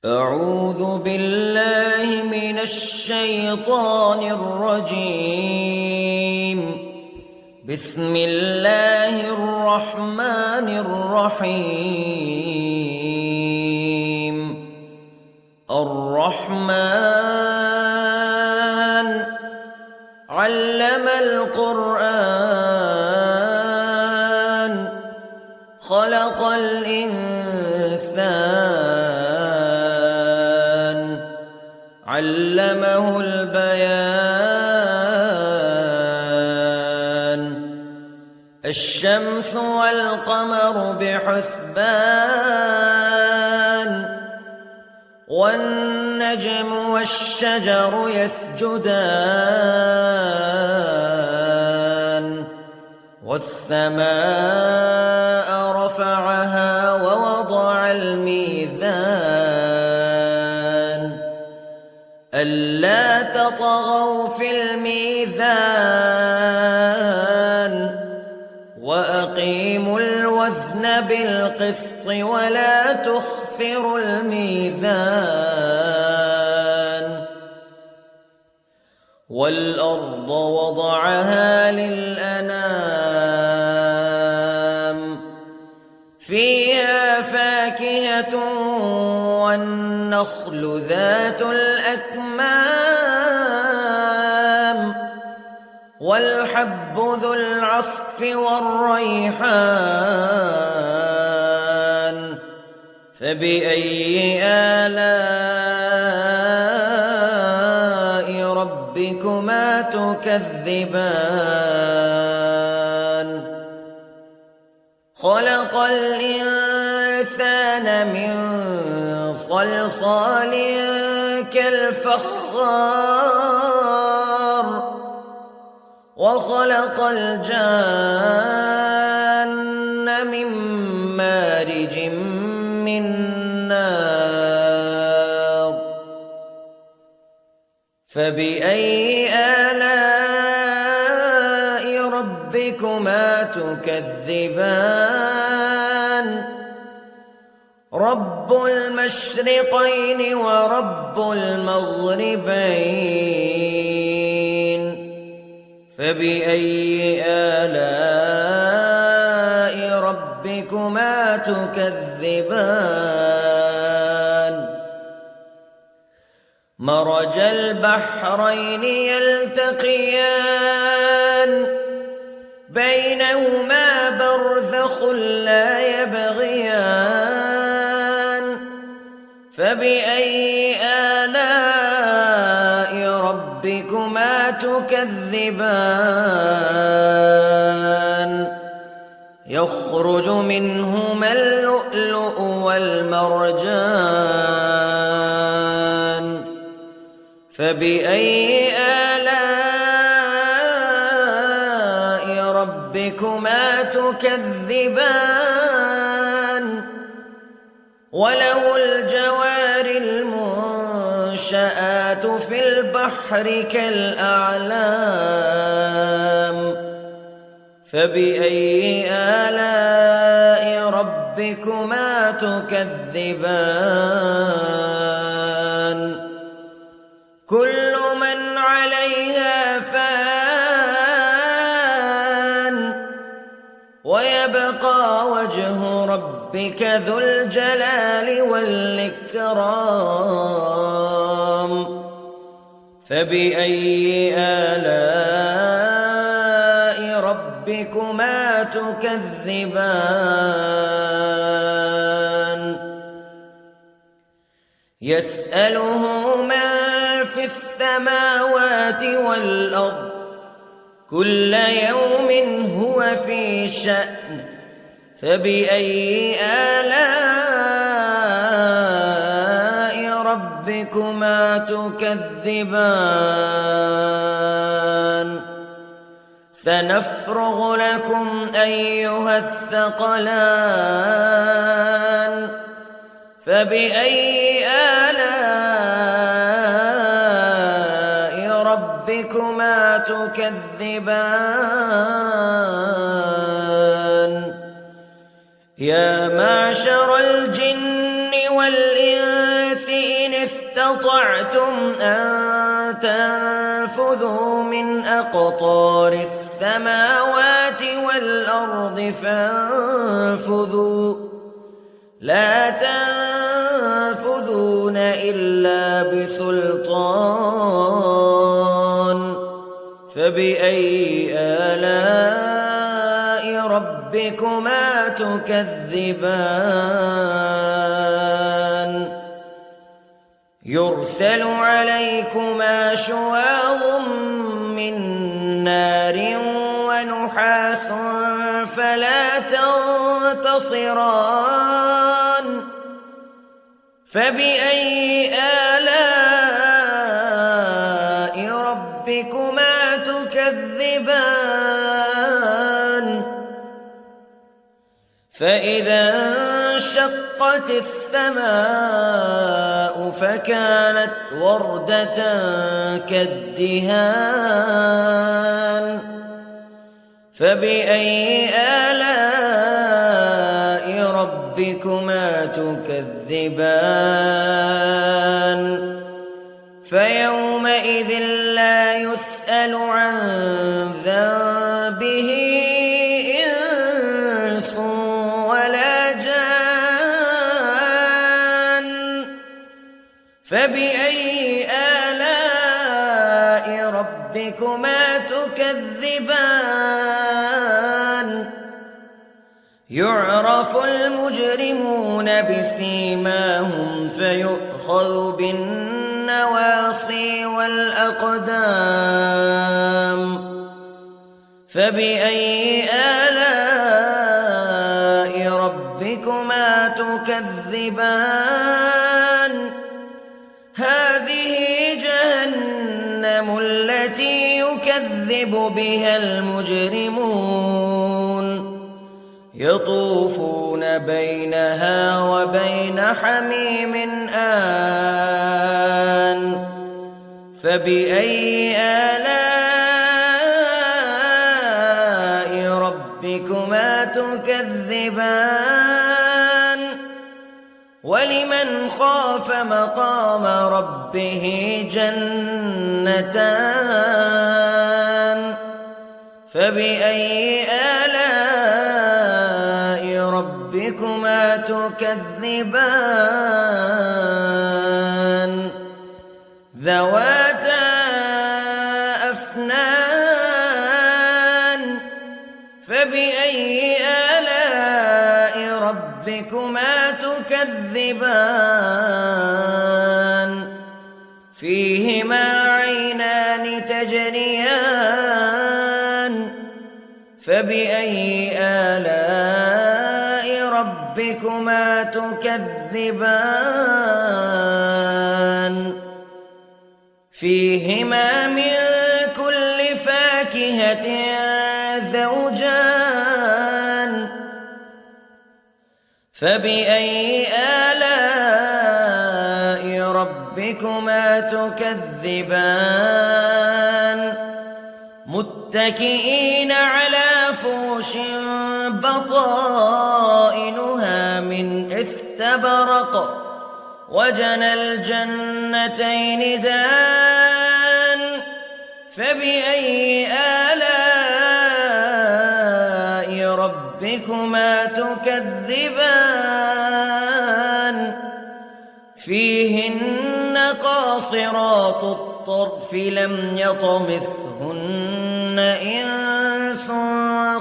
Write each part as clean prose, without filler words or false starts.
أعوذ بالله من الشيطان الرجيم. بسم الله الرحمن الرحيم. الرحمن علم القرآن خلق الإنسان علمه البيان. الشمس والقمر بحسبان والنجم والشجر يسجدان والسماء رفعها ووضع الميزان ألا تطغوا في الميزان وأقيموا الوزن بالقسط ولا تخسروا الميزان. والأرض وضعها للأنام فيها فاكهة والنخل ذات الأكمام والحب ذو العصف والريحان فبأي آلاء ربكما تكذبان. خلق الإنسان من صلصال كالفخار وخلق الجان من مارج من نار فبأي آلاء ربكما تكذبان. رب المشرقين ورب المغربين فبأي آلاء ربكما تكذبان. مرج البحرين يلتقيان بينهما برزخ لا يبغيان فبأي آلاء ربكما تكذبان. يخرج منهما اللؤلؤ والمرجان فبأي آلاء ربكما تكذبان. وله الجوار المنشآت في البحر كالأعلام فبأي آلاء ربكما تكذبان. كل من عليها فان ويبقى وجه ربك ذو الجلال والإكرام فبأي آلاء ربكما تكذبان. يسأله من في السماوات والأرض كل يوم هو في شأن فبأي آلاء ربكما تكذبان. سنفرغ لكم أيها الثقلان فبأي آلاء ربكما تكذبان. يا معشر الجن والإنس استطعتم أن تنفذوا من أقطار السماوات والأرض فانفذوا لا تنفذون إلا بسلطان فبأي آلاء ربكما تكذبان يرسل عليكما شواظ من نار ونحاس فلا تنتصران فبأي آلاء ربكما تكذبان فإذا انشقت السماء فكانت وردة كالدهان فبأي آلاء ربكما تكذبان فيومئذ لا يسأل عن ذنبه إنس ولا جان فبأي آلاء ربكما تكذبان يعرف المجرمون بسيماهم فيؤخذ بالنواصي والأقدام فبأي آلاء ربكما تكذبان هذه جهنم التي يكذب بها المجرمون يطوفون بينها وبين حميم آن فبأي آلاء ربكما تكذبان ولمن خاف مقام ربه جنتان فبأي آلاء ربكما تكذبان ذواتا أفنان فبأي آلاء ربكما تكذبان فيهما عينان تجريان فبأي آلاء ربكما تكذبان فيهما من كل فاكهة زوجان فبأي آلاء ربكما تكذبان متكئين على فرش بطائنها من استبرق وجنى الجنتين دان فبأي آلاء ربكما تكذبان فيهن قاصرات الطرف لم يطمثهن إنس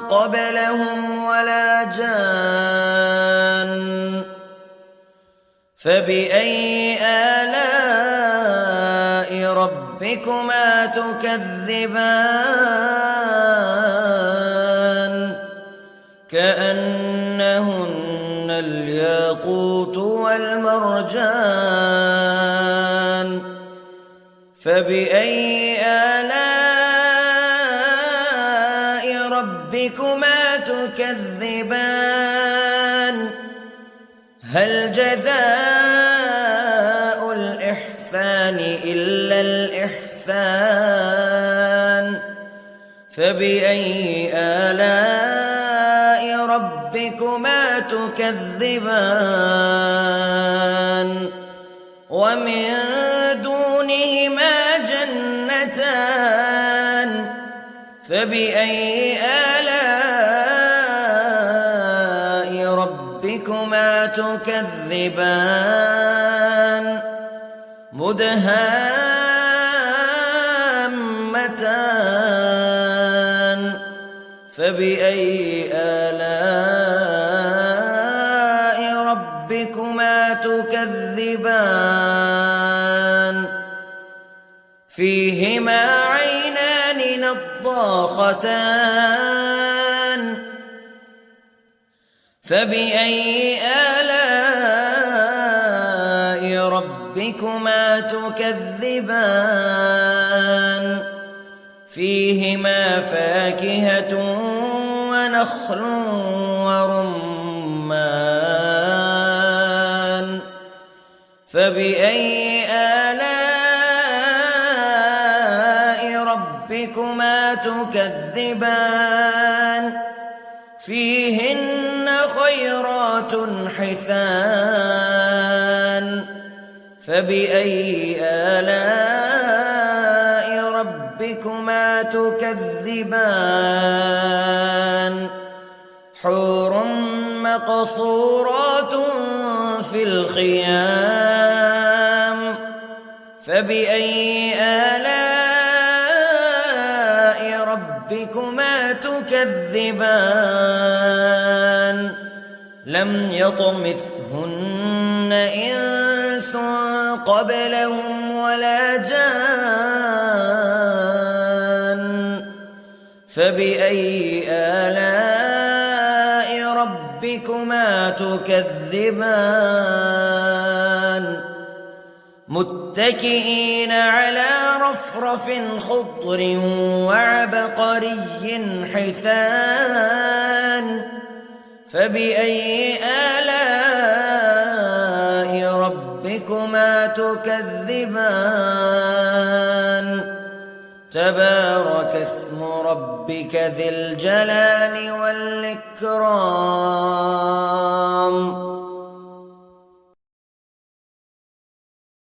قبلهم ولا جان فبأي آلاء ربكما تكذبان كأنهن الياقوت والمرجان فبأي آلاء ربكما تكذبان هل جزاء الإحسان إلا الإحسان فبأي آلاء ربكما تكذبان ومن دونهما جنتان فبأي آلاء ربكما تكذبان مدهامتان فبأي آلاء ربكما تكذبان فيهما عينان نضاختان فبأي آلاء ربكما تكذبان فيهما فاكهة ونخل ورمان فبأي آلاء ربكما تكذبان فيهن خيرات حسان فبأي آلاء ربكما تكذبان حور مقصورات في الخيام فبأي آلاء ربكما تكذبان لم يطمثهن إنس قبلهم ولا جان فبأي آلاء ربكما تكذبان متكئين على رفرف خضر وعبقري حسان فبأي آلاء ربكما تكذبان تبارك اسم ربك ذي الجلال والإكرام